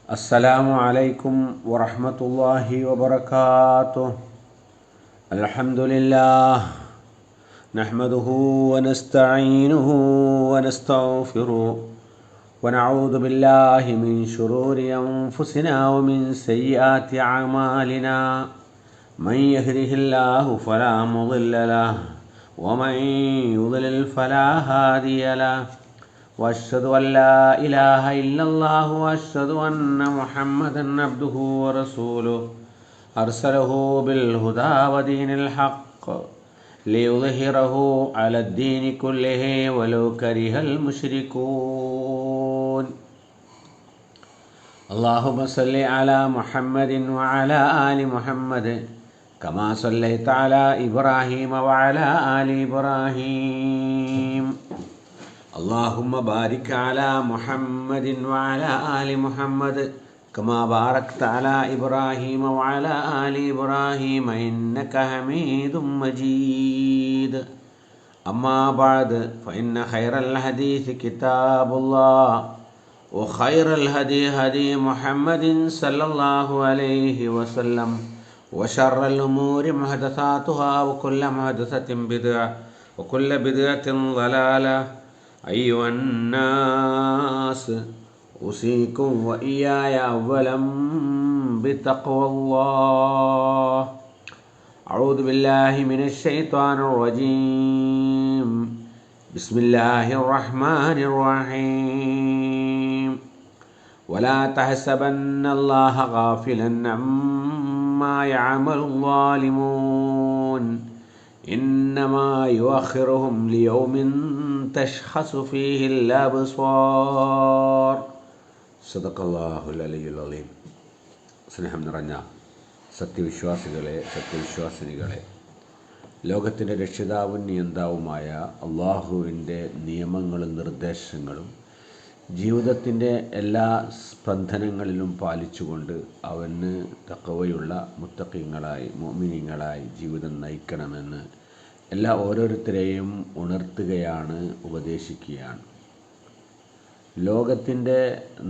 السلام عليكم ورحمة الله وبركاته. الحمد لله نحمده ونستعينه ونستغفره ونعوذ بالله من شرور أنفسنا ومن سيئات أعمالنا. من يهده الله فلا مضل له ومن يضلل فلا هادي له. وأشهد أن لا إله إلا الله وأشهد أن محمدا عبده ورسوله أرسله بالهدى ودين الحق ليظهره على الدين كله ولو كره المشركون. اللهم صل على محمد وعلى آل محمد كما صليت على إبراهيم وعلى آل إبراهيم. اللهم بارك على محمد وعلى آل محمد كما باركت على إبراهيم وعلى آل إبراهيم إنك حميد مجيد. أما بعد فإن خير الحديث كتاب الله وخير الهدي هدي محمد صلى الله عليه وسلم وشر الأمور محدثاتها وكل محدثة بدعة وكل بدعة ضلالة. أيها الناس أوصيكم وإياي أولا بتقوى الله. أعوذ بالله من الشيطان الرجيم. بسم الله الرحمن الرحيم. ولا تحسبن الله غافلا عما يعمل الظالمون إنما يؤخرهم ليوم تشخص فيه الأبصار. صدق الله العلي العظيم. സ്നേഹം നിറഞ്ഞ സത്യവിശ്വാസിനികളെ, ലോകത്തിൻ്റെ രക്ഷിതാവും നിയന്താവുമായ അള്ളാഹുവിൻ്റെ നിയമങ്ങളും നിർദ്ദേശങ്ങളും ജീവിതത്തിൻ്റെ എല്ലാ സ്പന്ദനങ്ങളിലും പാലിച്ചുകൊണ്ട് അവന് തഖ്വയുള്ള മുത്തഖീങ്ങളായി മുഅ്മിനീങ്ങളായി ജീവിതം നയിക്കണമെന്ന് ഓരോരുത്തരെയും ഉണർത്തുകയാണ്, ഉപദേശിക്കുകയാണ്. ലോകത്തിൻ്റെ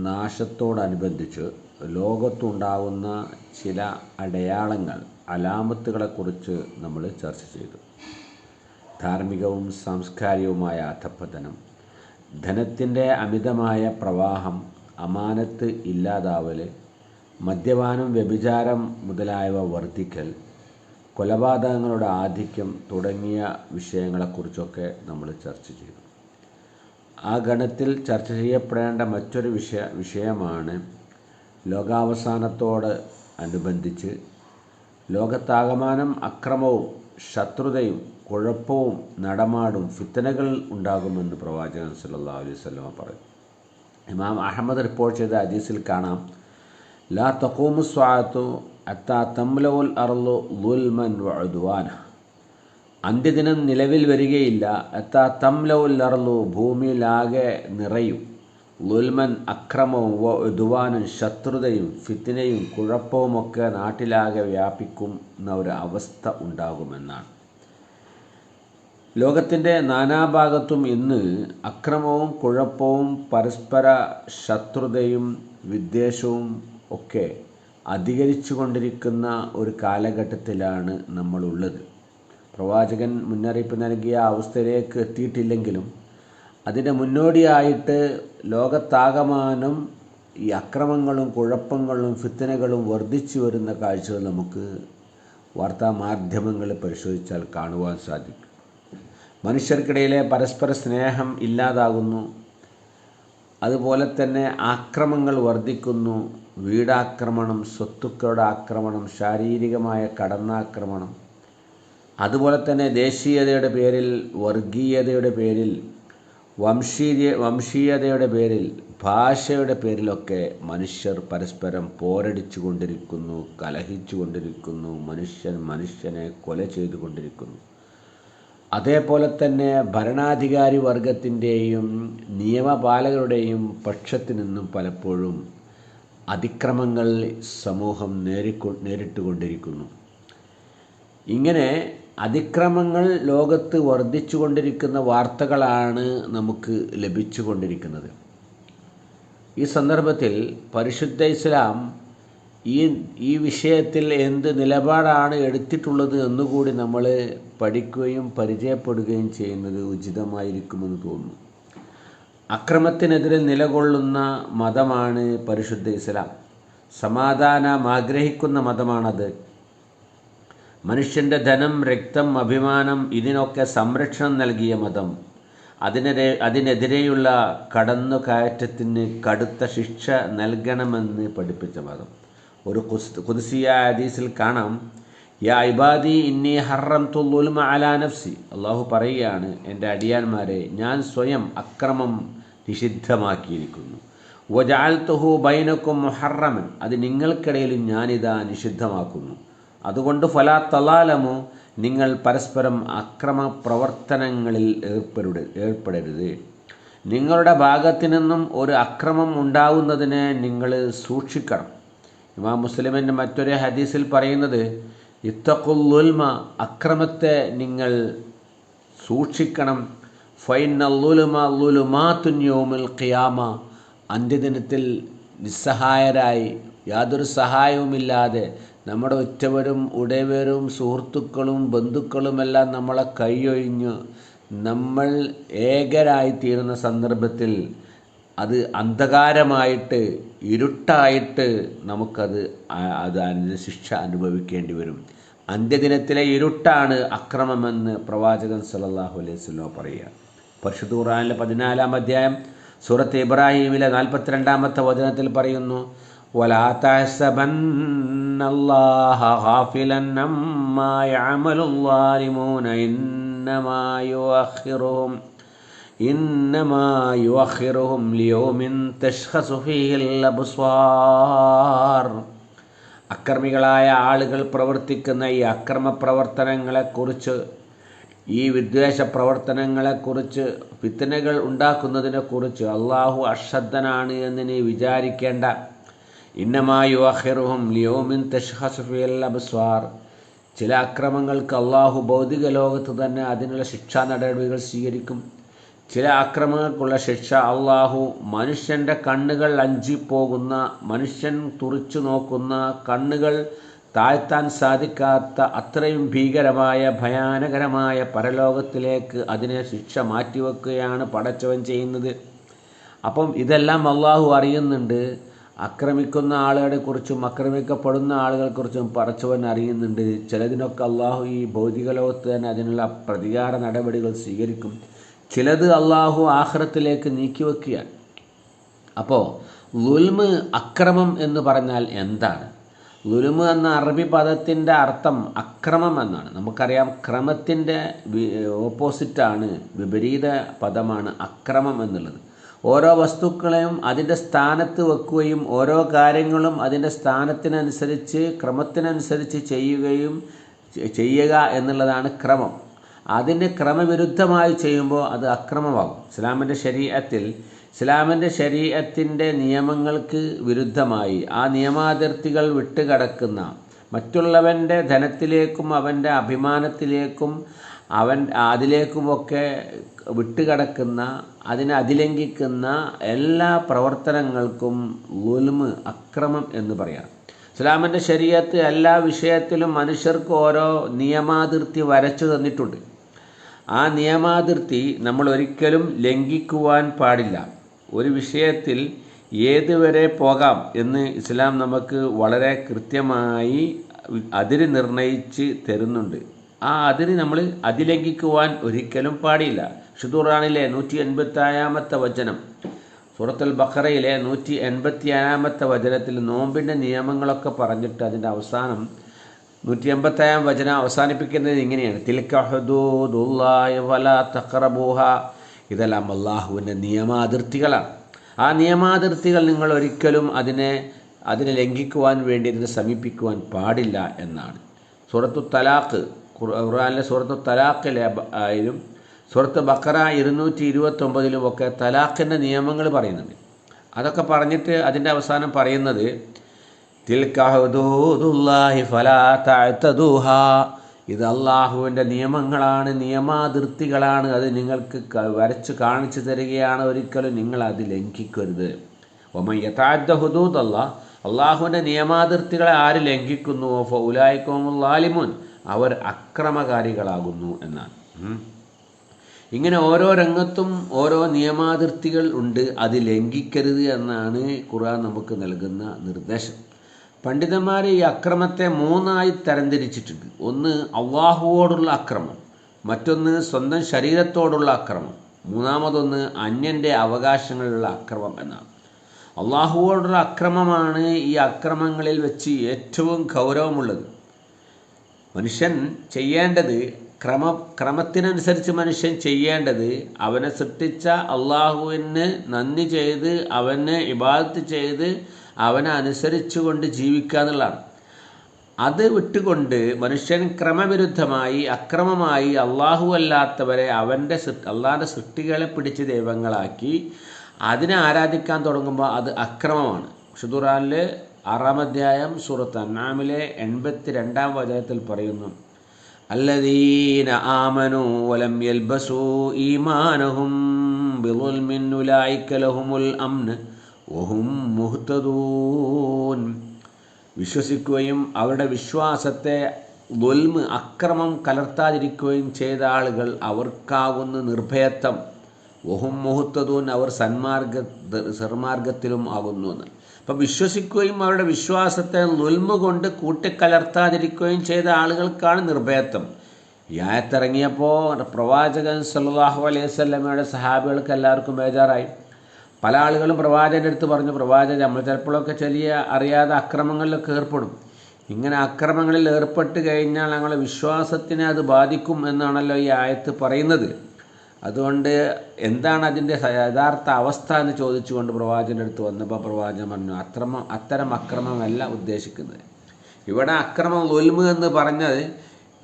നാശത്തോടനുബന്ധിച്ച് ലോകത്തുണ്ടാകുന്ന ചില അടയാളങ്ങൾ, അലാമത്തുകളെക്കുറിച്ച് നമ്മൾ ചർച്ച ചെയ്തു. ധാർമ്മികവും സാംസ്കാരികവുമായ അധഃപതനം, ധനത്തിൻ്റെ അമിതമായ പ്രവാഹം, അമാനത്ത് ഇല്ലാതാവൽ, മദ്യപാനം, വ്യഭിചാരം മുതലായവ വർദ്ധിക്കൽ, കൊലപാതകങ്ങളുടെ ആധിക്യം തുടങ്ങിയ വിഷയങ്ങളെക്കുറിച്ചൊക്കെ നമ്മൾ ചർച്ച ചെയ്തു. ആ ഗണത്തിൽ ചർച്ച ചെയ്യപ്പെടേണ്ട മറ്റൊരു വിഷയമാണ് ലോകാവസാനത്തോട് അനുബന്ധിച്ച് ലോകത്താകമാനം അക്രമവും ശത്രുതയും കുഴപ്പവും നടമാടും ഫിത്തനകൾ ഉണ്ടാകുമെന്ന് പ്രവാചകൻ സല്ലല്ലാഹു അലൈഹി വസല്ലം പറഞ്ഞു. ഇമാം അഹമ്മദ് റിപ്പോർട്ട് ചെയ്ത ഹദീസിൽ കാണാം, ലാ തഖൂമു സ്സഅതു ഹത്താ തംലഉൽ അർളു ളുൽമൻ വഉദ്വാന. അന്ത്യദിനം നിലവിൽ വരികയില്ല. ഹത്താ തംലഉൽ അർളു, ഭൂമിയിലാകെ നിറയും, ളുൽമൻ അക്രമവും വഉദ്വാനും ശത്രുതയും ഫിത്നയും കുഴപ്പവുമൊക്കെ നാട്ടിലാകെ വ്യാപിക്കുന്ന ഒരു അവസ്ഥ ഉണ്ടാകുമെന്നാണ്. ലോകത്തിൻ്റെ നാനാഭാഗത്തും ഇന്ന് അക്രമവും കുഴപ്പവും പരസ്പര ശത്രുതയും വിദ്വേഷവും ഒക്കെ അധികരിച്ചു കൊണ്ടിരിക്കുന്ന ഒരു കാലഘട്ടത്തിലാണ് നമ്മളുള്ളത്. പ്രവാചകൻ മുന്നറിയിപ്പ് നൽകിയ അവസ്ഥയിലേക്ക് എത്തിയിട്ടില്ലെങ്കിലും അതിൻ്റെ മുന്നോടിയായിട്ട് ലോകത്താകമാനം ഈ അക്രമങ്ങളും കുഴപ്പങ്ങളും ഫിത്തനകളും വർദ്ധിച്ചു വരുന്ന കാഴ്ചകൾ നമുക്ക് വാർത്താമാധ്യമങ്ങൾ പരിശോധിച്ചാൽ കാണുവാൻ സാധിക്കും. മനുഷ്യർക്കിടയിലെ പരസ്പര സ്നേഹം ഇല്ലാതാകുന്നു. അതുപോലെ തന്നെ ആക്രമങ്ങൾ വർദ്ധിക്കുന്നു. വീടാക്രമണം, സ്വത്തുക്കളുടെ ആക്രമണം, ശാരീരികമായ കടന്നാക്രമണം, അതുപോലെ തന്നെ ദേശീയതയുടെ പേരിൽ, വർഗീയതയുടെ പേരിൽ, വംശീയതയുടെ പേരിൽ, ഭാഷയുടെ പേരിലൊക്കെ മനുഷ്യർ പരസ്പരം പോരടിച്ചു കൊണ്ടിരിക്കുന്നു, കലഹിച്ചു കൊണ്ടിരിക്കുന്നു, മനുഷ്യനെ കൊല ചെയ്തുകൊണ്ടിരിക്കുന്നു. അതേപോലെ തന്നെ ഭരണാധികാരി വർഗത്തിൻ്റെയും നിയമപാലകരുടെയും പക്ഷത്തു നിന്നും പലപ്പോഴും അതിക്രമങ്ങൾ സമൂഹം നേരിട്ടുകൊണ്ടിരിക്കുന്നു. ഇങ്ങനെ അതിക്രമങ്ങൾ ലോകത്ത് വർദ്ധിച്ചു കൊണ്ടിരിക്കുന്ന വാർത്തകളാണ് നമുക്ക് ലഭിച്ചു കൊണ്ടിരിക്കുന്നത്. ഈ സന്ദർഭത്തിൽ പരിശുദ്ധ ഇസ്ലാം ഈ വിഷയത്തിൽ എന്ത് നിലപാടാണ് എടുത്തിട്ടുള്ളത് എന്നുകൂടി നമ്മൾ പഠിക്കുകയും പരിചയപ്പെടുകയും ചെയ്യുന്നത് ഉചിതമായിരിക്കുമെന്ന് തോന്നുന്നു. അക്രമത്തിനെതിരെ നിലകൊള്ളുന്ന മതമാണ് പരിശുദ്ധ ഇസ്ലാം. സമാധാനം ആഗ്രഹിക്കുന്ന മതമാണത്. മനുഷ്യൻ്റെ ധനം, രക്തം, അഭിമാനം ഇതിനൊക്കെ സംരക്ഷണം നൽകിയ മതം. അതിനെതിരെയുള്ള കടന്നുകയറ്റത്തിന് കടുത്ത ശിക്ഷ നൽകണമെന്ന് പഠിപ്പിച്ച മതം. ഒരു ഖുദ്സിയ ഹദീസിൽ കാണാം, യാ ഇബാദി ഇന്നി ഹറംതു ളുൽമ അലാ നഫ്സി. അള്ളാഹു പറയുകയാണ്, എൻ്റെ അടിയാന്മാരെ, ഞാൻ സ്വയം അക്രമം നിഷിദ്ധമാക്കിയിരിക്കുന്നു. വജഅൽതുഹു ബൈനക്കും മുഹറമൻ, അത് നിങ്ങൾക്കിടയിലും ഞാനിതാ നിഷിദ്ധമാക്കുന്നു. അതുകൊണ്ട് ഫലാ തലാലമു, നിങ്ങൾ പരസ്പരം അക്രമ പ്രവർത്തനങ്ങളിൽ ഏർപ്പെടരുത്. നിങ്ങളുടെ ഭാഗത്തു നിന്നും ഒരു അക്രമം ഉണ്ടാവുന്നതിനെ നിങ്ങൾ സൂക്ഷിക്കണം. ഇമാം മുസ്ലിമിൻ്റെ മറ്റൊരു ഹദീസിൽ പറയുന്നത്, ഇത്തഖുൽ ളുൽമ, അക്രമത്തെ നിങ്ങൾ സൂക്ഷിക്കണം. ഫൈനൽ ളുൽമ ളുലുമാതുൻ യൗമിൽ ഖിയാമ, അന്ത്യദിനത്തിൽ നിസ്സഹായരായി യാതൊരു സഹായവുമില്ലാതെ നമ്മുടെ ഉറ്റവരും ഉടയവരും സുഹൃത്തുക്കളും ബന്ധുക്കളുമെല്ലാം നമ്മളെ കൈയൊഴിഞ്ഞ് നമ്മൾ ഏകരായിത്തീരുന്ന സന്ദർഭത്തിൽ അത് അന്ധകാരമായിട്ട് ഇരുട്ടായിട്ട് അതിന് ശിക്ഷ അനുഭവിക്കേണ്ടി വരും. അന്ത്യദിനത്തിലെ ഇരുട്ടാണ് അക്രമമെന്ന് പ്രവാചകൻ സല്ലല്ലാഹു അലൈഹി വസല്ലം പറയുക. പരിശുദ്ധ ഖുർആനിലെ 14-ാം അധ്യായം സൂറത്ത് ഇബ്രാഹീമിലെ 42-ാമത്തെ വചനത്തിൽ പറയുന്നു, വലാ തഹ്സബന്നല്ലാഹ ഗാഫിലൻ അമ്മാ യഅമലുൽ ളാലിമൂന ഇന്നമാ യുഅഖിറുഹും ലിയൗമിൻ തശ്ഖസു ഫീഹിൽ അബ്സ്വാർ. അക്രമികളായ ആളുകൾ പ്രവർത്തിക്കുന്ന ഈ അക്രമ പ്രവർത്തനങ്ങളെക്കുറിച്ച്, ഈ വിദ്വേഷ പ്രവർത്തനങ്ങളെക്കുറിച്ച്, ഫിത്നകൾ ഉണ്ടാക്കുന്നതിനെക്കുറിച്ച് അള്ളാഹു അശ്രദ്ധനാണ് എന്ന് നീ വിചാരിക്കേണ്ട. ഇന്നമാ യുഅഖിറുഹും ലിയൗമിൻ തശ്ഖസു ഫീഹിൽ അബ്സ്വാർ. ചില അക്രമങ്ങൾക്ക് അള്ളാഹു ഭൗതിക ലോകത്ത് തന്നെ അതിനുള്ള ശിക്ഷാ നടപടികൾ സ്വീകരിക്കും. ചില അക്രമങ്ങൾക്കുള്ള ശിക്ഷ അള്ളാഹു മനുഷ്യൻ്റെ കണ്ണുകൾ അഞ്ചിപ്പോകുന്ന, മനുഷ്യൻ തുറിച്ചു നോക്കുന്ന, കണ്ണുകൾ താഴ്ത്താൻ സാധിക്കാത്ത അത്രയും ഭീകരമായ ഭയാനകരമായ പരലോകത്തിലേക്ക് അതിനെ ശിക്ഷ മാറ്റിവെക്കുകയാണ് പടച്ചവൻ ചെയ്യുന്നത്. അപ്പം ഇതെല്ലാം അള്ളാഹു അറിയുന്നുണ്ട്. ആക്രമിക്കുന്ന ആളുകളെക്കുറിച്ചും ആക്രമിക്കപ്പെടുന്ന ആളുകളെക്കുറിച്ചും പടച്ചവൻ അറിയുന്നുണ്ട്. ചിലതിനൊക്കെ അള്ളാഹു ഈ ഭൗതിക ലോകത്ത് തന്നെ അതിനുള്ള പ്രതികാര നടപടികൾ സ്വീകരിക്കും. ചിലത് അള്ളാഹു ആഖിറത്തിലേക്ക് നീക്കിവെക്കുകയാണ്. അപ്പോൾ ളുൽമ്, അക്രമം എന്ന് പറഞ്ഞാൽ എന്താണ്? ളുൽമ് എന്ന അറബി പദത്തിൻ്റെ അർത്ഥം അക്രമം എന്നാണ്. നമുക്കറിയാം, ക്രമത്തിൻ്റെ ഓപ്പോസിറ്റാണ്, വിപരീത പദമാണ് അക്രമം എന്നുള്ളത്. ഓരോ വസ്തുക്കളെയും അതിൻ്റെ സ്ഥാനത്ത് വെക്കുകയും ഓരോ കാര്യങ്ങളും അതിൻ്റെ സ്ഥാനത്തിനനുസരിച്ച് ക്രമത്തിനനുസരിച്ച് ചെയ്യുക എന്നുള്ളതാണ് ക്രമം. അതിന് ക്രമവിരുദ്ധമായി ചെയ്യുമ്പോൾ അത് അക്രമമാകും. ഇസ്ലാമിൻ്റെ ശരീഅത്തിൻ്റെ നിയമങ്ങൾക്ക് വിരുദ്ധമായി ആ നിയമാതിർത്തികൾ വിട്ടുകടക്കുന്ന, മറ്റുള്ളവൻ്റെ ധനത്തിലേക്കും അവൻ്റെ അഭിമാനത്തിലേക്കും അതിലേക്കുമൊക്കെ വിട്ടുകടക്കുന്ന, അതിനെ അതിലംഘിക്കുന്ന എല്ലാ പ്രവർത്തനങ്ങൾക്കും ളുൽമ്, അക്രമം എന്ന് പറയാം. ഇസ്ലാമിൻ്റെ ശരീഅത്ത് എല്ലാ വിഷയത്തിലും മനുഷ്യർക്ക് ഓരോ നിയമാതിർത്തി വരച്ചു തന്നിട്ടുണ്ട്. ആ നിയമാതിർത്തി നമ്മൾ ഒരിക്കലും ലംഘിക്കുവാൻ പാടില്ല. ഒരു വിഷയത്തിൽ ഏതുവരെ പോകാം എന്ന് ഇസ്ലാം നമുക്ക് വളരെ കൃത്യമായി അതിര് നിർണയിച്ച് തരുന്നുണ്ട്. ആ അതിര് നമ്മൾ അതിലംഘിക്കുവാൻ ഒരിക്കലും പാടില്ല. ഖുർആനിലെ 185-ാമത്തെ വചനം, സൂറത്തുൽ ബഖറയിലെ 185-ാമത്തെ വചനത്തിൽ നോമ്പിൻ്റെ നിയമങ്ങളൊക്കെ പറഞ്ഞിട്ട് അതിൻ്റെ അവസാനം 185-ാം വചനം അവസാനിപ്പിക്കുന്നത് ഇങ്ങനെയാണ്, തിൽക ഹുദൂദുല്ലാഹി വലാ തഖറബൂഹ. ഇതെല്ലാം അള്ളാഹുവിൻ്റെ നിയമാതിർത്തികളാണ്. ആ നിയമാതിർത്തികൾ നിങ്ങൾ ഒരിക്കലും അതിനെ ലംഘിക്കുവാൻ വേണ്ടി അതിനെ സമീപിക്കുവാൻ പാടില്ല എന്നാണ്. സൂറത്തു തലാഖ്, ഖുർആനിലെ സൂറത്തു തലാഖിലെ ആയാലും സൂറത്ത് ബഖറ 229-ലും ഒക്കെ തലാഖിൻ്റെ നിയമങ്ങൾ പറയുന്നുണ്ട്. അതൊക്കെ പറഞ്ഞിട്ട് അതിൻ്റെ അവസാനം പറയുന്നത്, തിൽക ഹുദൂദുല്ലാഹി ഫലാ തഅതദൂഹാ. ഇത് അള്ളാഹുവിൻ്റെ നിയമങ്ങളാണ്, നിയമാതിർത്തികളാണ്. അത് നിങ്ങൾക്ക് വരച്ച് കാണിച്ചു തരികയാണ്. ഒരിക്കലും നിങ്ങൾ അത് ലംഘിക്കരുത്. വമൻ യതഅദ്ദ ഹുദൂദല്ലാഹ്, അള്ളാഹുവിൻ്റെ നിയമാതിർത്തികളെ ആര് ലംഘിക്കുന്നുവോ ഫൗലായിക ഹുമുൽ ളാലിമൂൻ, അവർ അക്രമകാരികളാകുന്നു എന്നാണ്. ഇങ്ങനെ ഓരോ രംഗത്തും ഓരോ നിയമാതിർത്തികൾ ഉണ്ട്, അത് ലംഘിക്കരുത് എന്നാണ് ഖുർആൻ നമുക്ക് നൽകുന്ന നിർദ്ദേശം. പണ്ഡിതന്മാർ ഈ അക്രമത്തെ 3ആയി തരംതിരിച്ചിട്ടുണ്ട്. ഒന്ന് അള്ളാഹുവോടുള്ള അക്രമം, മറ്റൊന്ന് സ്വന്തം ശരീരത്തോടുള്ള അക്രമം, മൂന്നാമതൊന്ന് അന്യൻ്റെ അവകാശങ്ങളിലുള്ള അക്രമം എന്നാണ്. അള്ളാഹുവോടുള്ള അക്രമമാണ് ഈ അക്രമങ്ങളിൽ വെച്ച് ഏറ്റവും ഗൗരവമുള്ളത്. മനുഷ്യൻ ചെയ്യേണ്ടത് ക്രമത്തിനനുസരിച്ച് മനുഷ്യൻ ചെയ്യേണ്ടത് അവനെ സൃഷ്ടിച്ച അള്ളാഹുവിന് നന്ദി ചെയ്ത് അവനെ ഇബാദത്ത് ചെയ്ത് അവനെ അനുസരിച്ചുകൊണ്ട് ജീവിക്കുക എന്നുള്ളതാണ്. അത് വിട്ടുകൊണ്ട് മനുഷ്യൻ ക്രമവിരുദ്ധമായി അക്രമമായി അള്ളാഹു അല്ലാത്തവരെ അള്ളാഹിൻ്റെ സൃഷ്ടികളെ പിടിച്ച് ദൈവങ്ങളാക്കി അതിനെ ആരാധിക്കാൻ തുടങ്ങുമ്പോൾ അത് അക്രമമാണ്. വിശുദ്ധ ഖുർആനിലെ 6-ാം അധ്യായം സൂറത്ത് അൻആമിലെ 82-ാം വചനത്തിൽ പറയുന്നു, അല്ലദീന ആമനൂ വലം യൽബസൂ ഈമാനഹും ബിളുൽമിൻ ഉലൈക ലഹുമുൽ അംന് വഹും മുഹ്തദൂൻ. വിശ്വസിക്കുകയും അവരുടെ വിശ്വാസത്തെ അക്രമം കലർത്താതിരിക്കുകയും ചെയ്ത ആളുകൾ അവർക്കാകുന്ന നിർഭയത്വം. വഹും മുഹ്തദൂൻ, അവർ സന്മാർഗത്തിലും ആകുന്നു എന്ന്. അപ്പം വിശ്വസിക്കുകയും അവരുടെ വിശ്വാസത്തെ ദുൽമ് കൊണ്ട് കൂട്ടിക്കലർത്താതിരിക്കുകയും ചെയ്ത ആളുകൾക്കാണ് നിർഭയത്വം. ഈ ആയത്തിറങ്ങിയപ്പോൾ പ്രവാചകൻ സല്ലല്ലാഹു അലൈഹി വസല്ലമയുടെ സഹാബികൾക്ക് എല്ലാവർക്കും ബേജാറായി. പല ആളുകളും പ്രവാചകൻ്റെ അടുത്ത് പറഞ്ഞു, പ്രവാചകൻ, നമ്മൾ ചിലപ്പോഴൊക്കെ ചെറിയ അറിയാതെ അക്രമങ്ങളിലൊക്കെ ഏർപ്പെടും. ഇങ്ങനെ അക്രമങ്ങളിൽ ഏർപ്പെട്ട് കഴിഞ്ഞാൽ ഞങ്ങളുടെ വിശ്വാസത്തിനെ അത് ബാധിക്കും എന്നാണല്ലോ ഈ ആയത്ത് പറയുന്നത്. അതുകൊണ്ട് എന്താണ് അതിൻ്റെ യഥാർത്ഥ അവസ്ഥ എന്ന് ചോദിച്ചുകൊണ്ട് പ്രവാചകൻ്റെ അടുത്ത് വന്നപ്പോൾ പ്രവാചകൻ പറഞ്ഞു, അത്തരം അക്രമമല്ല ഉദ്ദേശിക്കുന്നത്. ഇവിടെ അക്രമം ദുൽമ് എന്ന് പറഞ്ഞത്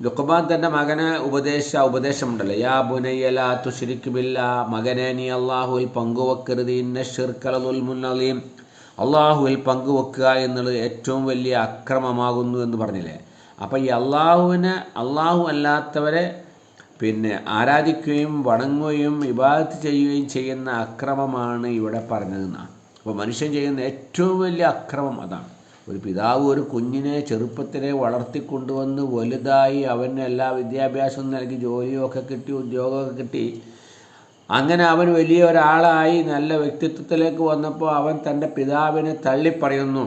ലുഖ്മാൻ തൻ്റെ മകനെ ഉപദേശമുണ്ടല്ലോ, യാ ബുനയ്യ ലാ തുശ്രിക് ബില്ലാഹ്, മകനെ നീ അള്ളാഹുവിൽ പങ്കുവെക്കരുത്, ഇന്ന ശിർക ലദുൽമുൻ അളീം, അള്ളാഹുവിൽ പങ്കുവെക്കുക എന്നുള്ളത് ഏറ്റവും വലിയ അക്രമമാകുന്നു എന്ന് പറഞ്ഞില്ലേ. അപ്പോൾ ഈ അള്ളാഹു അല്ലാത്തവരെ ആരാധിക്കുകയും വണങ്ങുകയും ഇബാദത്ത് ചെയ്യുകയും ചെയ്യുന്ന അക്രമമാണ് ഇവിടെ പറഞ്ഞതെന്നാണ്. അപ്പോൾ മനുഷ്യൻ ചെയ്യുന്ന ഏറ്റവും വലിയ അക്രമം അതാണ്. ഒരു പിതാവ് ഒരു കുഞ്ഞിനെ ചെറുപ്പത്തിലെ വളർത്തിക്കൊണ്ടുവന്ന് വലുതായി അവന് എല്ലാ വിദ്യാഭ്യാസവും നൽകി ജോലിയൊക്കെ കിട്ടി, ഉദ്യോഗമൊക്കെ കിട്ടി, അങ്ങനെ അവൻ വലിയ ഒരാളായി നല്ല വ്യക്തിത്വത്തിലേക്ക് വന്നപ്പോൾ അവൻ തൻ്റെ പിതാവിനെ തള്ളിപ്പറയുന്നു,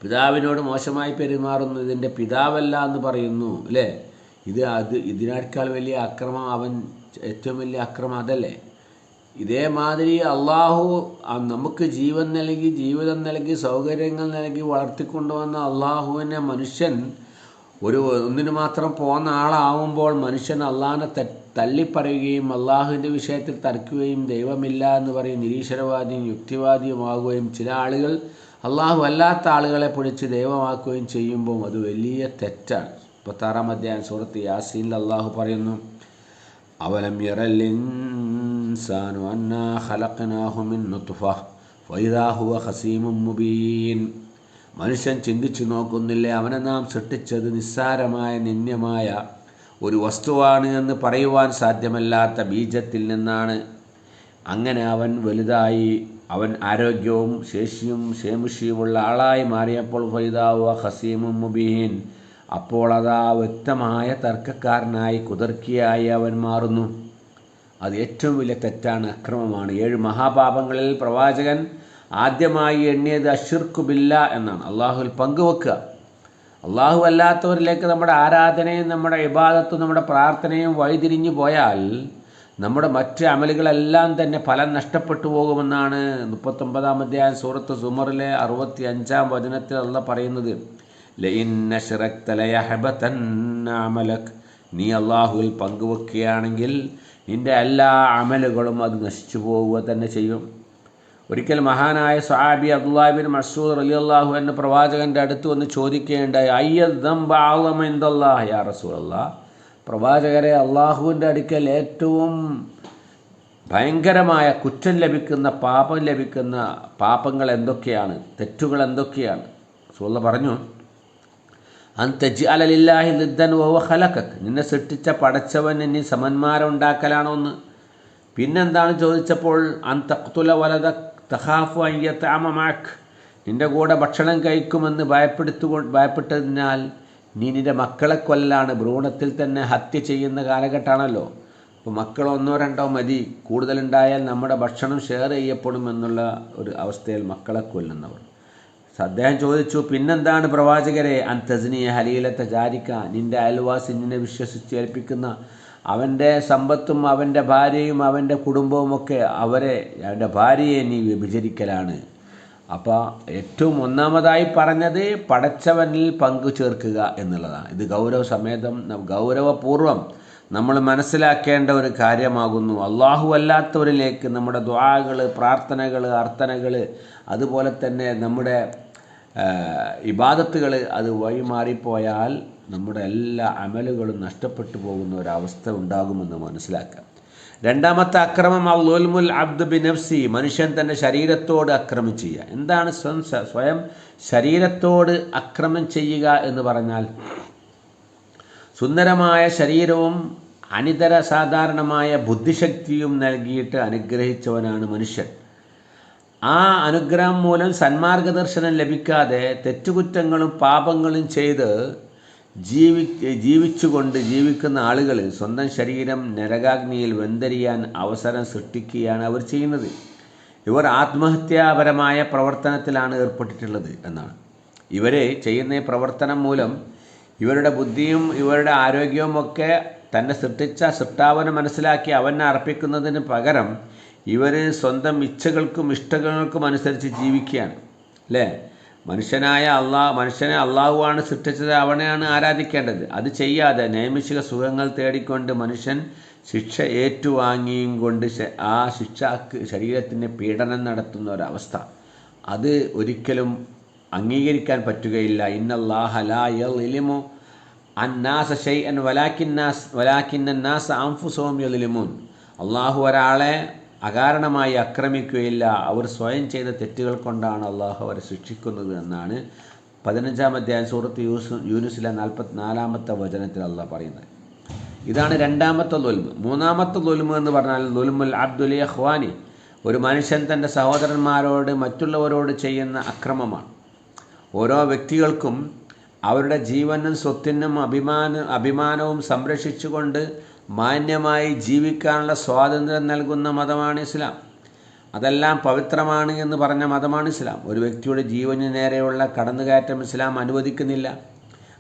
പിതാവിനോട് മോശമായി പെരുമാറുന്നു, ഇതിൻ്റെ പിതാവല്ല എന്ന് പറയുന്നു അല്ലേ. ഇതിനേക്കാൾ വലിയ അക്രമം ഏറ്റവും വലിയ അക്രമം അതല്ലേ. ഇതേമാതിരി അള്ളാഹു നമുക്ക് ജീവിതം നൽകി സൗകര്യങ്ങൾ നൽകി വളർത്തിക്കൊണ്ടുവന്ന അള്ളാഹുവിനെ മനുഷ്യൻ ഒന്നിനു മാത്രം പോകുന്ന ആളാവുമ്പോൾ മനുഷ്യൻ അള്ളാഹിനെ തള്ളിപ്പറയുകയും അള്ളാഹുവിൻ്റെ വിഷയത്തിൽ തർക്കുകയും ദൈവമില്ല എന്ന് പറയും നിരീശ്വരവാദിയും യുക്തിവാദിയുമാകുകയും ചില ആളുകൾ അള്ളാഹു അല്ലാത്ത ആളുകളെ പിടിച്ച് ദൈവമാക്കുകയും ചെയ്യുമ്പോൾ അത് വലിയ തെറ്റാണ്. 36-ാം അധ്യായം സൂറത്ത് യാസീനിൽ അള്ളാഹു പറയുന്നു, അവലം യറൽ ഇൻസാനു അന്നാ ഖലഖനാഹു മിൻ നുത്ഫ ഫഇദാ ഹുവ ഖസീമുൻ മുബീൻ. മനുഷ്യൻ ചിന്തിച്ചു നോക്കുന്നില്ലേ, അവനെ നാം സൃഷ്ടിച്ചത് നിസ്സാരമായ നിന്ദ്യമായ ഒരു വസ്തുവാണ് എന്ന് പറയുവാൻ സാധ്യമല്ലാത്ത ബീജത്തിൽ നിന്നാണ്. അങ്ങനെ അവൻ വലുതായി അവൻ ആരോഗ്യവും ശേഷിയും ക്ഷേമുഷിയുമുള്ള ആളായി മാറിയപ്പോൾ ഫഇദാ ഹുവ ഖസീമുൻ മുബീൻ, അപ്പോൾ അതാ വ്യക്തമായ തർക്കക്കാരനായി കുതർക്കിയായി അവൻ മാറുന്നു. അത് ഏറ്റവും വലിയ തെറ്റാണ്, അക്രമമാണ്. 7 മഹാപാപങ്ങളിൽ പ്രവാചകൻ ആദ്യമായി എണ്ണിയത് അശ്ശിർക്കു ബില്ലാ എന്നാണ്, അള്ളാഹുവിൽ പങ്കുവെക്കുക. അള്ളാഹു അല്ലാത്തവരിലേക്ക് നമ്മുടെ ആരാധനയും നമ്മുടെ ഇബാദത്തും നമ്മുടെ പ്രാർത്ഥനയും വഴിതിരിഞ്ഞു പോയാൽ നമ്മുടെ മറ്റ് അമലുകളെല്ലാം തന്നെ ഫലം നഷ്ടപ്പെട്ടു പോകുമെന്നാണ് 39-ാം അധ്യായം സൂറത്ത് സുമറിലെ 65-ാം വചനത്തിൽ അള്ളാഹ് പറയുന്നത്. ലഇൻ അശ്റക്ത ലയഹബതന്ന അമലക്, നീ അള്ളാഹുവിൽ പങ്കുവെക്കുകയാണെങ്കിൽ നിൻ്റെ എല്ലാ അമലുകളും അത് നശിച്ചു പോവുക തന്നെ ചെയ്യും. ഒരിക്കൽ മഹാനായ സ്വഹാബി അബ്ദുല്ലാഹി ബിൻ മസ്ഊദ് റളിയല്ലാഹു അൻഹു പ്രവാചകൻ്റെ അടുത്ത് വന്ന് ചോദിക്കുകയുണ്ടായി, അയ്യദ്ദംബ അഅ്ളമ ഇൻദല്ലാഹ് യാ റസൂലല്ലാഹ്, പ്രവാചകരെ, അള്ളാഹുവിൻ്റെ അടുക്കൽ ഏറ്റവും ഭയങ്കരമായ കുറ്റം ലഭിക്കുന്ന പാപങ്ങൾ എന്തൊക്കെയാണ്, തെറ്റുകൾ എന്തൊക്കെയാണ്? റസൂലുള്ളാഹി പറഞ്ഞു, അൻതജ്അല ലില്ലാഹി നിദ്ദൻ വഹുവ ഖലഖക്, നിന്നെ സൃഷ്ടിച്ച പടച്ചവൻ നീ സമന്മാരം ഉണ്ടാക്കലാണോ എന്ന്. പിന്നെന്താണ് ചോദിച്ചപ്പോൾ അൻ തഖ്തുല വലദക് തഖാഫു അൻ യതഅമ മഅക്, നിൻ്റെ കൂടെ ഭക്ഷണം കഴിക്കുമെന്ന് ഭയപ്പെട്ടതിനാൽ നീ നിൻ്റെ മക്കളെ കൊല്ലാണ്. ഭ്രൂണത്തിൽ തന്നെ ഹത്യ ചെയ്യുന്ന കാലഘട്ടമാണല്ലോ. അപ്പോൾ മക്കൾ ഒന്നോ രണ്ടോ മതി, കൂടുതലുണ്ടായാൽ നമ്മുടെ ഭക്ഷണം ഷെയർ ചെയ്യപ്പെടുമെന്നുള്ള ഒരു അവസ്ഥയിൽ മക്കളെ കൊല്ലുന്നവർ. അദ്ദേഹം ചോദിച്ചു, പിന്നെന്താണ് പ്രവാചകരെ? അൻ തസ്നിയ ഹലീലത്തെ ജാരിക്ക, നിൻ്റെ അയൽവാസി നിന്നെ വിശ്വസിച്ചേൽപ്പിക്കുന്ന അവൻ്റെ സമ്പത്തും അവൻ്റെ ഭാര്യയും അവൻ്റെ കുടുംബവുമൊക്കെ അവൻ്റെ ഭാര്യയെ നീ വ്യഭിചരിക്കലാണ്. അപ്പോൾ ഏറ്റവും ഒന്നാമതായി പറഞ്ഞത് പടച്ചവനിൽ പങ്കു ചേർക്കുക എന്നുള്ളതാണ്. ഇത് ഗൗരവപൂർവം നമ്മൾ മനസ്സിലാക്കേണ്ട ഒരു കാര്യമാകുന്നു. അള്ളാഹു അല്ലാത്തവരിലേക്ക് നമ്മുടെ ദുആകൾ, പ്രാർത്ഥനകൾ, അർത്ഥനകൾ, അതുപോലെ തന്നെ നമ്മുടെ ഇബാദത്തുകൾ അത് വഴിമാറിപ്പോയാൽ നമ്മുടെ എല്ലാ അമലുകളും നഷ്ടപ്പെട്ടു പോകുന്ന ഒരവസ്ഥ ഉണ്ടാകുമെന്ന് മനസ്സിലാക്കാം. രണ്ടാമത്തെ അക്രമം അൽമുൽ അബ്ദ് ബിനഫ്സി, മനുഷ്യൻ തൻ്റെ ശരീരത്തോട് അക്രമം ചെയ്യുക. എന്താണ് സ്വയം ശരീരത്തോട് അക്രമം ചെയ്യുക എന്ന് പറഞ്ഞാൽ? സുന്ദരമായ ശരീരവും അനിതര സാധാരണമായ ബുദ്ധിശക്തിയും നൽകിയിട്ട് അനുഗ്രഹിച്ചവനാണ് മനുഷ്യൻ. ആ അനുഗ്രഹം മൂലം സന്മാർഗദർശനം ലഭിക്കാതെ തെറ്റുകുറ്റങ്ങളും പാപങ്ങളും ചെയ്ത് ജീവിക്കുന്ന ആളുകൾ സ്വന്തം ശരീരം നരകാഗ്നിയിൽ വെന്തരിയാൻ അവസരം സൃഷ്ടിക്കുകയാണ് അവർ ചെയ്യുന്നത്. ഇവർ ആത്മഹത്യാപരമായ പ്രവർത്തനത്തിലാണ് ഏർപ്പെട്ടിട്ടുള്ളത് എന്നാണ്. ഇവരെ ചെയ്യുന്ന പ്രവർത്തനം മൂലം ഇവരുടെ ബുദ്ധിയും ഇവരുടെ ആരോഗ്യവും ഒക്കെ തന്നെ സൃഷ്ടിച്ച സൃഷ്ടാവിനെ മനസ്സിലാക്കി അവനെ അർപ്പിക്കുന്നതിന് പകരം ഇവർ സ്വന്തം ഇച്ഛകൾക്കും ഇഷ്ടങ്ങൾക്കും അനുസരിച്ച് ജീവിക്കുകയാണ് അല്ലേ? മനുഷ്യനെ അള്ളാഹുവാണ് സൃഷ്ടിച്ചത്, അവനെയാണ് ആരാധിക്കേണ്ടത്. അത് ചെയ്യാതെ നൈമിഷിക സുഖങ്ങൾ തേടിക്കൊണ്ട് മനുഷ്യൻ ശിക്ഷ ഏറ്റുവാങ്ങിയും കൊണ്ട് ആ ശിക്ഷക്ക് ശരീരത്തിന് പീഡനം നടത്തുന്ന ഒരവസ്ഥ, അത് ഒരിക്കലും അംഗീകരിക്കാൻ പറ്റുകയില്ല. ഇന്നല്ലാഹ ലാ യളിമു അന്നാസ ശൈഅൻ വലാകിന്നന്നാസ അൻഫുസഹും യളിമൂൻ. അള്ളാഹു ഒരാളെ അകാരണമായി ആക്രമിക്കുകയില്ല, അവർ സ്വയം ചെയ്ത തെറ്റുകൾ കൊണ്ടാണ് അള്ളാഹു അവരെ ശിക്ഷിക്കുന്നത് എന്നാണ് 15-ാം അധ്യായം സൂറത്ത് യൂനുസിലെ 44-ാമത്തെ വചനത്തിൽ അള്ളാഹ് പറയുന്നത്. ഇതാണ് രണ്ടാമത്തെ ദുൽമ്. മൂന്നാമത്തെ ദുൽമ് എന്ന് പറഞ്ഞാൽ ദുൽമുൽ അബ്ദുൽ ഇഖ്വാനി, ഒരു മനുഷ്യൻ തൻ്റെ സഹോദരന്മാരോട് മറ്റുള്ളവരോട് ചെയ്യുന്ന അക്രമമാണ്. ഓരോ വ്യക്തികൾക്കും അവരുടെ ജീവനും സ്വത്തിനും അഭിമാനവും സംരക്ഷിച്ചുകൊണ്ട് മാന്യമായി ജീവിക്കാനുള്ള സ്വാതന്ത്ര്യം നൽകുന്ന മതമാണ് ഇസ്ലാം. അതെല്ലാം പവിത്രമാണ് എന്ന് പറഞ്ഞ മതമാണ് ഇസ്ലാം. ഒരു വ്യക്തിയുടെ ജീവന് നേരെയുള്ള കടന്നുകയറ്റം ഇസ്ലാം അനുവദിക്കുന്നില്ല.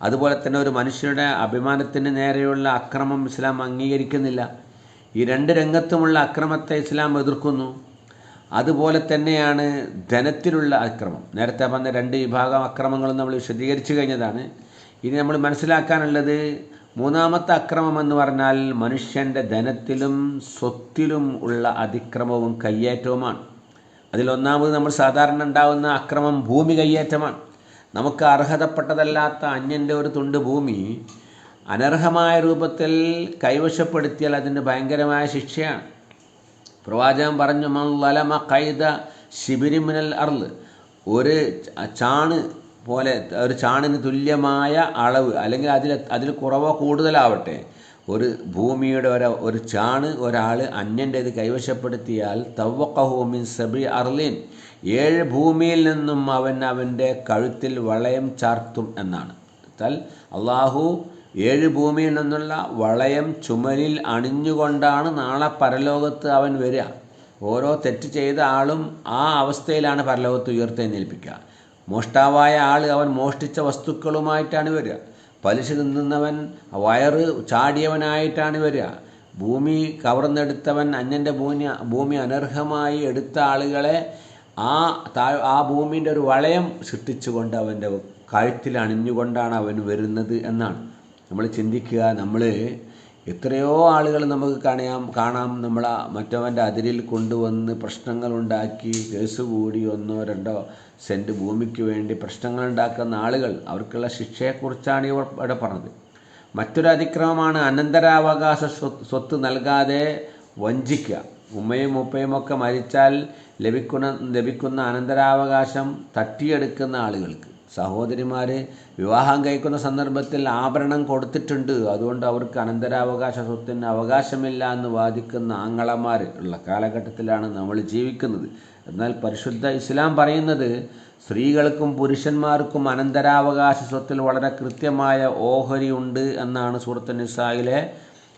അതുപോലെ തന്നെ ഒരു മനുഷ്യരുടെ അഭിമാനത്തിന് നേരെയുള്ള അക്രമം ഇസ്ലാം അംഗീകരിക്കുന്നില്ല. ഈ രണ്ട് രംഗത്തുമുള്ള അക്രമത്തെ ഇസ്ലാം എതിർക്കുന്നു. അതുപോലെ തന്നെയാണ് ധനത്തിലുള്ള അക്രമം. നേരത്തെ പറഞ്ഞ രണ്ട് വിഭാഗം അക്രമങ്ങളും നമ്മൾ വിശദീകരിച്ചു കഴിഞ്ഞതാണ്. ഇനി നമ്മൾ മനസ്സിലാക്കാനുള്ളത് മൂന്നാമത്തെ അക്രമം എന്ന് പറഞ്ഞാൽ മനുഷ്യൻ്റെ ധനത്തിലും സ്വത്തിലും ഉള്ള അതിക്രമവും കയ്യേറ്റവുമാണ്. അതിലൊന്നാമത് നമ്മൾ സാധാരണ ഉണ്ടാകുന്ന അക്രമം ഭൂമി കയ്യേറ്റമാണ്. നമുക്ക് അർഹതപ്പെട്ടതല്ലാത്ത അന്യൻ്റെ ഒരു തുണ്ട് ഭൂമി അനർഹമായ രൂപത്തിൽ കൈവശപ്പെടുത്തിയാൽ അതിന് ഭയങ്കരമായ ശിക്ഷയാണ്. പ്രവാചകൻ പറഞ്ഞു, മൻ ലലമ ഖൈദ ശിബിരി മിനൽ അർള്, ഒരു ചാണ് പോലെ, ഒരു ചാണിന് തുല്യമായ അളവ് അല്ലെങ്കിൽ അതിൽ കുറവോ കൂടുതലാവട്ടെ, ഒരു ഭൂമിയുടെ ഒരു ചാണ് ഒരാൾ അന്യൻ്റേത് കൈവശപ്പെടുത്തിയാൽ തവ്വഖഹു മിൻ സബി അർളിൻ, 7 ഭൂമിയിൽ നിന്നും അവൻ്റെ കഴുത്തിൽ വളയം ചാർത്തും എന്നാണ്. അള്ളാഹു 7 ഭൂമിയിൽ നിന്നുള്ള വളയം ചുമലിൽ അണിഞ്ഞുകൊണ്ടാണ് നാളെ പരലോകത്ത് അവൻ വരിക. ഓരോ തെറ്റ് ചെയ്ത ആളും ആ അവസ്ഥയിലാണ് പരലോകത്ത് ഉയർത്തെഴുന്നേൽപ്പിക്കുക. മോഷ്ടാവായ ആൾ അവൻ മോഷ്ടിച്ച വസ്തുക്കളുമായിട്ടാണ് വരിക. പലിശ തിന്നുന്നവൻ വയറ് ചാടിയവനായിട്ടാണ് വരിക. ഭൂമി കവർന്നെടുത്തവൻ അന്യൻ്റെ ഭൂമി അനർഹമായി എടുത്ത ആളുകളെ ആ ഭൂമിൻ്റെ ഒരു വളയം സൃഷ്ടിച്ചുകൊണ്ട് അവൻ്റെ കഴുത്തിൽ അണിഞ്ഞുകൊണ്ടാണ് അവൻ വരുന്നത് എന്നാണ്. നമ്മൾ ചിന്തിക്കുക, നമ്മൾ എത്രയോ ആളുകൾ നമുക്ക് കാണാം മറ്റവൻ്റെ അതിരിൽ കൊണ്ടുവന്ന് പ്രശ്നങ്ങളുണ്ടാക്കി കേസ് കൂടി 1-2 സെൻറ്റ് ഭൂമിക്ക് വേണ്ടി പ്രശ്നങ്ങളുണ്ടാക്കുന്ന ആളുകൾ, അവർക്കുള്ള ശിക്ഷയെക്കുറിച്ചാണ് ഇവിടെ പറഞ്ഞത്. മറ്റൊരു അതിക്രമമാണ് അനന്തരാവകാശ സ്വത്ത് നൽകാതെ വഞ്ചിക്കുക. ഉമ്മയും ഉപ്പയും ഒക്കെ മരിച്ചാൽ ലഭിക്കുന്ന അനന്തരാവകാശം തട്ടിയെടുക്കുന്ന ആളുകൾക്ക് സഹോദരിമാർ വിവാഹം കഴിക്കുന്ന സന്ദർഭത്തിൽ ആഭരണം കൊടുത്തിട്ടുണ്ട്, അതുകൊണ്ട് അവർക്ക് അനന്തരാവകാശ സ്വത്തിന് അവകാശമില്ല എന്ന് വാദിക്കുന്ന ആങ്ങളമാർ ഉള്ള കാലഘട്ടത്തിലാണ് നമ്മൾ ജീവിക്കുന്നത്. എന്നാൽ പരിശുദ്ധ ഇസ്ലാം പറയുന്നത് സ്ത്രീകൾക്കും പുരുഷന്മാർക്കും അനന്തരാവകാശ സ്വത്തിൽ വളരെ കൃത്യമായ ഓഹരി ഉണ്ട് എന്നാണ് സൂറത്തുൻ നിസായിലെ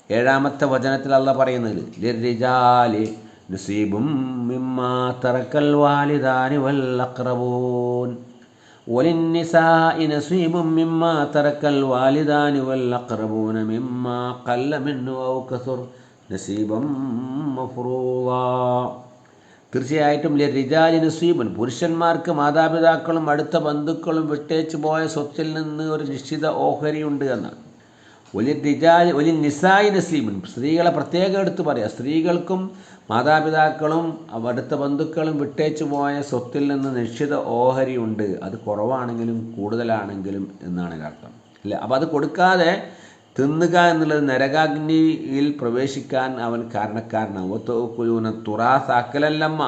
7-ാമത്തെ വചനത്തിൽ അല്ലാഹ് പറയുന്നത്. ലിർരിജാലി നസീബും മിമ്മാ തറക്കൽ വാലിദാനി വൽ അഖ്റബൂൻ വലിന്നിസാഇ നസീബും മിമ്മാ തറക്കൽ വാലിദാനി വൽ അഖ്റബൂന മിമ്മാ ഖല്ല മിൻഹു ഔ കസുർ നസീബം മഫ്റൂളാ. തീർച്ചയായിട്ടും ലിർരിജാലി നസീബുൻ, പുരുഷന്മാർക്ക് മാതാപിതാക്കളും അടുത്ത ബന്ധുക്കളും വിട്ടേച്ചു പോയ സ്വത്തിൽ നിന്ന് ഒരു നിശ്ചിത ഓഹരിയുണ്ട് എന്നാണ്. വലിയ നിസായി നസീബുൻ, സ്ത്രീകളെ പ്രത്യേകം എടുത്ത് പറയാം. സ്ത്രീകൾക്കും മാതാപിതാക്കളും അടുത്ത ബന്ധുക്കളും വിട്ടേച്ചു പോയ സ്വത്തിൽ നിന്ന് നിശ്ചിത ഓഹരിയുണ്ട്. അത് കുറവാണെങ്കിലും കൂടുതലാണെങ്കിലും എന്നാണ് അർത്ഥം. ഇല്ല, അപ്പോൾ അത് കൊടുക്കാതെ തിന്നുക എന്നുള്ളത് നരകാഗ്നിയിൽ പ്രവേശിക്കാൻ അവൻ കാരണക്കാരനാണ്. തുറാസാക്കലല്ലമ്മ,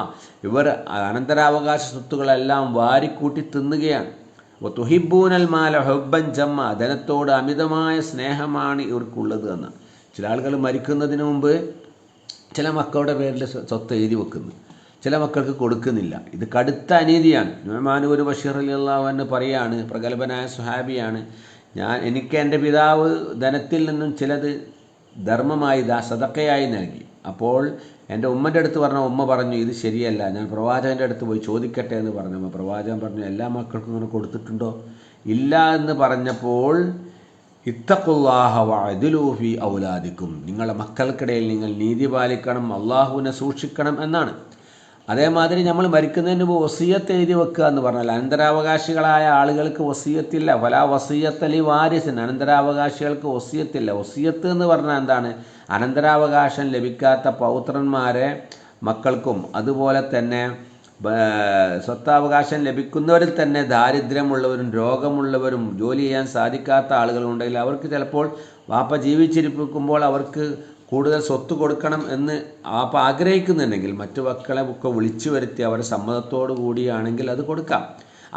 ഇവർ അനന്തരാവകാശ സ്വത്തുക്കളെല്ലാം വാരിക്കൂട്ടി തിന്നുകയാണ്. തുഹിബൂനൽ മാല ഹുബ്ബൻ ജമ്മ, ധനത്തോട് അമിതമായ സ്നേഹമാണ് ഇവർക്കുള്ളത് എന്ന്. ചില ആളുകൾ മരിക്കുന്നതിന് മുമ്പ് ചില മക്കളുടെ പേരിൽ സ്വത്ത് എഴുതി വെക്കുന്നു, ചില മക്കൾക്ക് കൊടുക്കുന്നില്ല. ഇത് കടുത്ത അനീതിയാണ്. നുഅ്മാൻ ഇബ്നു ബശീർ റളിയല്ലാഹു അൻഹു പറയാണ്, പ്രഗത്ഭനായ സ്വഹാബിയാണ്, എനിക്ക് എൻ്റെ പിതാവ് ധനത്തിൽ നിന്നും ചിലത് ധർമ്മമായി സദഖയായി നൽകി. അപ്പോൾ എൻ്റെ ഉമ്മൻ്റെ അടുത്ത് പറഞ്ഞ ഉമ്മ പറഞ്ഞു ഇത് ശരിയല്ല, ഞാൻ പ്രവാചകൻ്റെ അടുത്ത് പോയി ചോദിക്കട്ടെ എന്ന് പറഞ്ഞു. പ്രവാചകൻ പറഞ്ഞു എല്ലാ മക്കൾക്കും ഇങ്ങനെ കൊടുത്തിട്ടുണ്ടോ? ഇല്ല എന്ന് പറഞ്ഞപ്പോൾ ഇത്തഖുല്ലാഹ വഅദിലൂ ഫീ ഔലാദിക്കും, നിങ്ങളുടെ മക്കൾക്കിടയിൽ നിങ്ങൾ നീതി പാലിക്കണം, അള്ളാഹുവിനെ സൂക്ഷിക്കണം എന്നാണ്. അതേമാതിരി നമ്മൾ മരിക്കുന്നതിന് മുമ്പ് വസിയത്ത് എഴുതി വെക്കുക എന്ന് പറഞ്ഞാൽ അനന്തരാവകാശികളായ ആളുകൾക്ക് വസിയത്തില്ല. ഫലാ വസിയത്തലി വാരിസിൻ, അനന്തരാവകാശികൾക്ക് വസിയത്തില്ല. വസിയത്ത് എന്ന് പറഞ്ഞാൽ എന്താണ്? അനന്തരാവകാശം ലഭിക്കാത്ത പൗത്രന്മാരെ മക്കൾക്കും അതുപോലെ തന്നെ സ്വത്താവകാശം ലഭിക്കുന്നവരിൽ തന്നെ ദാരിദ്ര്യമുള്ളവരും രോഗമുള്ളവരും ജോലി ചെയ്യാൻ സാധിക്കാത്ത ആളുകളുണ്ടെങ്കിൽ അവർക്ക് ചിലപ്പോൾ വാപ്പ ജീവിച്ചിരിപ്പിക്കുമ്പോൾ അവർക്ക് കൂടുതൽ സ്വത്ത് കൊടുക്കണം എന്ന് വാപ്പ ആഗ്രഹിക്കുന്നുണ്ടെങ്കിൽ മറ്റു മക്കളെ ഒക്കെ വിളിച്ചു വരുത്തി അവരുടെ സമ്മതത്തോടു കൂടിയാണെങ്കിൽ അത് കൊടുക്കാം.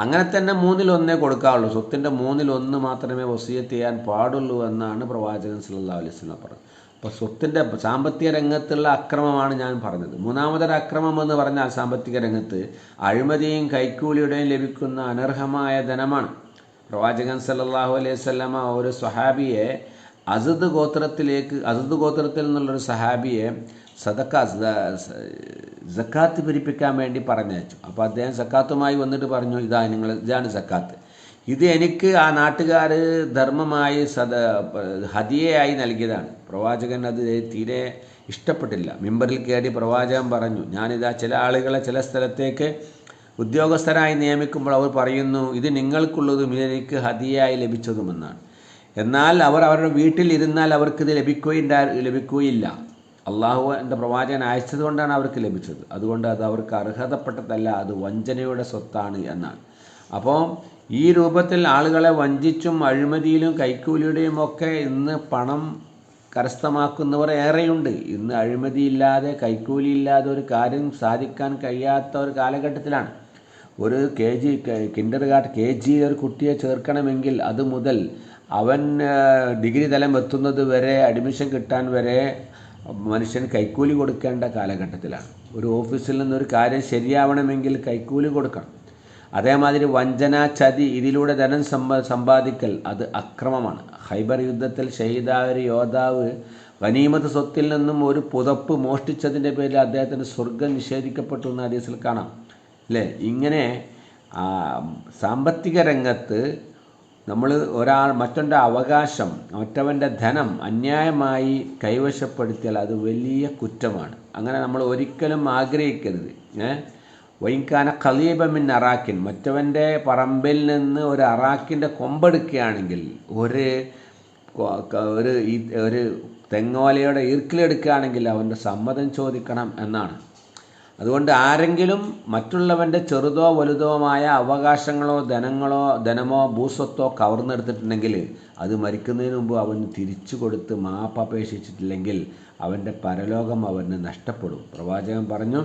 അങ്ങനെ തന്നെ 1/3 കൊടുക്കാവുള്ളൂ. സ്വത്തിൻ്റെ 1/3 മാത്രമേ വസിയത്ത് ചെയ്യാൻ പാടുള്ളൂ എന്നാണ് പ്രവാചകൻ സല്ലല്ലാഹു അലൈഹി വസല്ലം പറഞ്ഞത്. അപ്പോൾ സ്വത്തിൻ്റെ സാമ്പത്തിക രംഗത്തുള്ള അക്രമമാണ് ഞാൻ പറഞ്ഞത്. മൂന്നാമതൊരു അക്രമം എന്ന് പറഞ്ഞാൽ സാമ്പത്തിക രംഗത്ത് അഴിമതിയും കൈക്കൂലിയുടെയും ലഭിക്കുന്ന അനർഹമായ ധനമാണ്. പ്രവാചകൻ സല്ലല്ലാഹു അലൈഹി വസല്ലം ഒരു സ്വഹാബിയെ അസദ് ഗോത്രത്തിൽ നിന്നുള്ളൊരു സഹാബിയെ സക്കാത്ത് പിരിപ്പിക്കാൻ വേണ്ടി പറഞ്ഞയച്ചു. അപ്പോൾ അദ്ദേഹം സക്കാത്തുമായി വന്നിട്ട് പറഞ്ഞു, ഇതാണ് സക്കാത്ത്, ഇത് എനിക്ക് ആ നാട്ടുകാർ ധർമ്മമായി ഹദിയയായി നൽകിയതാണ്. പ്രവാചകൻ അത് തീരെ ഇഷ്ടപ്പെട്ടില്ല. മിമ്പറിൽ കയറി പ്രവാചകൻ പറഞ്ഞു, ഞാനിതാ ചില ആളുകളെ ചില സ്ഥലത്തേക്ക് ഉദ്യോഗസ്ഥരായി നിയമിക്കുമ്പോൾ അവർ പറയുന്നു ഇത് നിങ്ങൾക്കുള്ളതും ഇതെനിക്ക് ഹദിയയായി ലഭിച്ചതുമെന്നാണ്. എന്നാൽ അവർ അവരുടെ വീട്ടിലിരുന്നാൽ അവർക്കിത് ലഭിക്കുകയില്ല. അള്ളാഹു എൻ്റെ പ്രവാചകൻ അയച്ചത് കൊണ്ടാണ് അവർക്ക് ലഭിച്ചത്. അതുകൊണ്ട് അത് അവർക്ക് അർഹതപ്പെട്ടതല്ല, അത് വഞ്ചനയുടെ സ്വത്താണ് എന്നാണ്. അപ്പോൾ ഈ രൂപത്തിൽ ആളുകളെ വഞ്ചിച്ചും അഴിമതിയിലും കൈക്കൂലിയുടെയും ഒക്കെ ഇന്ന് പണം കരസ്ഥമാക്കുന്നവർ ഏറെയുണ്ട്. ഇന്ന് അഴിമതിയില്ലാതെ കൈക്കൂലിയില്ലാതെ ഒരു കാര്യം സാധിക്കാൻ കഴിയാത്ത ഒരു കാലഘട്ടത്തിലാണ്. ഒരു KG ഒരു കുട്ടിയെ ചേർക്കണമെങ്കിൽ അത് മുതൽ അവൻ ഡിഗ്രി തലം എത്തുന്നത് വരെ അഡ്മിഷൻ കിട്ടാൻ വരെ മനുഷ്യൻ കൈക്കൂലി കൊടുക്കേണ്ട കാലഘട്ടത്തിലാണ്. ഒരു ഓഫീസിൽ നിന്നൊരു കാര്യം ശരിയാവണമെങ്കിൽ കൈക്കൂലി കൊടുക്കണം. അതേമാതിരി വഞ്ചന, ചതി, ഇതിലൂടെ ധനം സമ്പാദിക്കൽ അത് അക്രമമാണ്. ഖൈബർ യുദ്ധത്തിൽ ഷഹീദായ ഒരു യോദ്ധാവ് ഗനീമത്ത് സ്വത്തിൽ നിന്നും ഒരു പുതപ്പ് മോഷ്ടിച്ചതിൻ്റെ പേരിൽ അദ്ദേഹത്തിന് സ്വർഗം നിഷേധിക്കപ്പെട്ടു എന്ന് ഹദീസിൽ കാണാം, അല്ലേ? ഇങ്ങനെ സാമ്പത്തിക രംഗത്ത് നമ്മൾ മറ്റവൻ്റെ അവകാശം, മറ്റവൻ്റെ ധനം അന്യായമായി കൈവശപ്പെടുത്തിയാൽ അത് വലിയ കുറ്റമാണ്. അങ്ങനെ നമ്മൾ ഒരിക്കലും ആഗ്രഹിക്കരുത്. വൈൻകാന ഖലീബമിൻ അറാക്കിൻ, മറ്റവൻ്റെ പറമ്പിൽ നിന്ന് ഒരു അറാക്കിൻ്റെ കൊമ്പെടുക്കുകയാണെങ്കിൽ ഒരു തെങ്ങോലയുടെ ഈർക്കിലെടുക്കുകയാണെങ്കിൽ അവൻ്റെ സമ്മതം ചോദിക്കണം എന്നാണ്. അതുകൊണ്ട് ആരെങ്കിലും മറ്റുള്ളവൻ്റെ ചെറുതോ വലുതോമായ അവകാശങ്ങളോ ധനമോ ഭൂസ്വത്തോ കവർന്നെടുത്തിട്ടുണ്ടെങ്കിൽ അത് മരിക്കുന്നതിന് മുമ്പ് അവന് തിരിച്ചു കൊടുത്ത് മാപ്പപേക്ഷിച്ചിട്ടില്ലെങ്കിൽ അവൻ്റെ പരലോകം അവന് നഷ്ടപ്പെടും. പ്രവാചകൻ പറഞ്ഞു,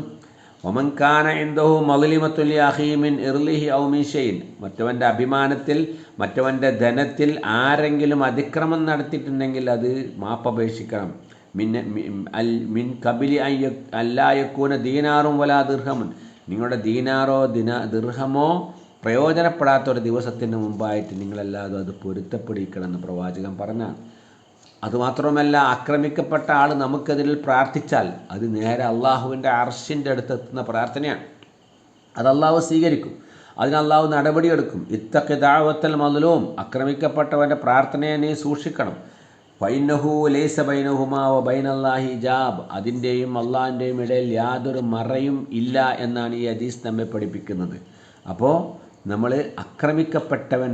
ഒമൻകാന എന്തോ മളിമത്തുൽ അഹീമിൻ ഇർലിഹി ഔമിഷയിൻ, മറ്റവൻ്റെ അഭിമാനത്തിൽ മറ്റവൻ്റെ ധനത്തിൽ ആരെങ്കിലും അതിക്രമം നടത്തിയിട്ടുണ്ടെങ്കിൽ അത് മാപ്പപേക്ഷിക്കണം. മിൻ കബിലി അല്ലായക്കൂന ദീനാറും വലാ ദിർഹമുൻ, നിങ്ങളുടെ ദീനാറോ ദിർഹമോ പ്രയോജനപ്പെടാത്തൊരു ദിവസത്തിന് മുമ്പായിട്ട് നിങ്ങളെല്ലാതും അത് പൊരുത്തപ്പെടിക്കണമെന്ന് പ്രവാചകൻ പറഞ്ഞാൽ. അതുമാത്രമല്ല, ആക്രമിക്കപ്പെട്ട ആൾ നമുക്കെതിരിൽ പ്രാർത്ഥിച്ചാൽ അത് നേരെ അള്ളാഹുവിൻ്റെ അർശിൻ്റെ അടുത്തെത്തുന്ന പ്രാർത്ഥനയാണ്. അത് അള്ളാഹു സ്വീകരിക്കും, അതിന് അള്ളാഹു നടപടിയെടുക്കും. ഇത്തഖി ദഅവത്തൽ മദ്ലൂം, ആക്രമിക്കപ്പെട്ടവൻ്റെ പ്രാർത്ഥനയെ നീ സൂക്ഷിക്കണം. ഫൈനഹു ലൈസ ബൈനഹുമാ വ ബൈനല്ലാഹി ഹിജാബ്, അതിൻ്റെയും അള്ളാഹിൻ്റെയും ഇടയിൽ യാതൊരു മറയും ഇല്ല എന്നാണ് ഈ ഹദീസ് നമ്മെ പഠിപ്പിക്കുന്നത്. അപ്പോൾ നമ്മൾ ആക്രമിക്കപ്പെട്ടവൻ,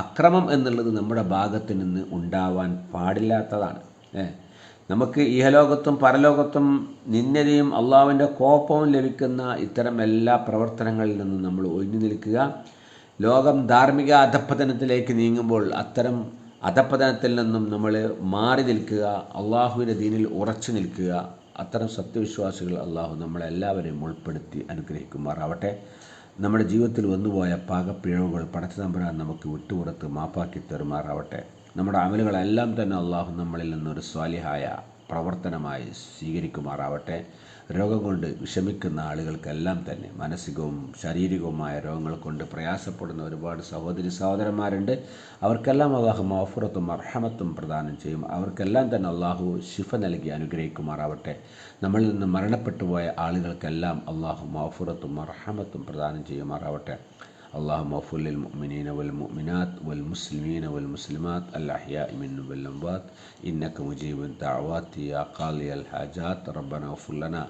അക്രമം എന്നുള്ളത് നമ്മുടെ ഭാഗത്ത് നിന്ന് ഉണ്ടാവാൻ പാടില്ലാത്തതാണ്. നമുക്ക് ഇഹലോകത്തും പരലോകത്തും നിന്ദയും അള്ളാഹുവിൻ്റെ കോപവും ലഭിക്കുന്ന ഇത്തരം എല്ലാ പ്രവർത്തനങ്ങളിൽ നിന്നും നമ്മൾ ഒഴിഞ്ഞു നിൽക്കുക. ലോകം ധാർമ്മിക അധപ്പതനത്തിലേക്ക് നീങ്ങുമ്പോൾ അത്തരം അധപ്പതനത്തിൽ നിന്നും നമ്മൾ മാറി നിൽക്കുക, അള്ളാഹുവിൻ്റെ ദീനിൽ ഉറച്ചു നിൽക്കുക. അത്തരം സത്യവിശ്വാസികൾ അള്ളാഹു നമ്മളെല്ലാവരെയും ഉൾപ്പെടുത്തി അനുഗ്രഹിക്കുമാറാവട്ടെ. നമ്മുടെ ജീവിതത്തിൽ വന്നുപോയ പാകപ്പിഴവുകൾ പടച്ചതമ്പുരാൻ നമുക്ക് വിട്ടുപുറത്ത് മാപ്പാക്കി തരുമാറാവട്ടെ. നമ്മുടെ അമലുകളെല്ലാം തന്നെ അള്ളാഹു നമ്മളിൽ നിന്നൊരു സ്വാലിഹായ പ്രവർത്തനമായി സ്വീകരിക്കുമാറാവട്ടെ. രോഗം കൊണ്ട് വിഷമിക്കുന്ന ആളുകൾക്കെല്ലാം തന്നെ മാനസികവും ശാരീരികവുമായ രോഗങ്ങൾ കൊണ്ട് പ്രയാസപ്പെടുന്ന ഒരുപാട് സഹോദരി സഹോദരന്മാരുണ്ട്. അവർക്കെല്ലാം അള്ളാഹു മഗ്ഫിറത്തും മർഹമത്തും പ്രദാനം ചെയ്യും. അവർക്കെല്ലാം തന്നെ അള്ളാഹു ശിഫ നൽകി അനുഗ്രഹിക്കുമാറാവട്ടെ. നമ്മളിൽ നിന്ന് മരണപ്പെട്ടു പോയ ആളുകൾക്കെല്ലാം അള്ളാഹു മഗ്ഫിറത്തും മർഹമത്തും പ്രദാനം ചെയ്യുമാറാവട്ടെ. اللهم اغفر للمؤمنين والمؤمنات والمسلمين والمسلمات الأحياء منهم والأموات إنك مجيب الدعوات يا قاضي الحاجات. ربنا اغفر لنا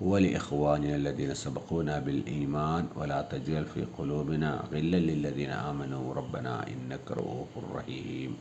ولإخواننا الذين سبقونا بالإيمان ولا تجعل في قلوبنا غلا للذين آمنوا ربنا إنك رؤوف رحيم.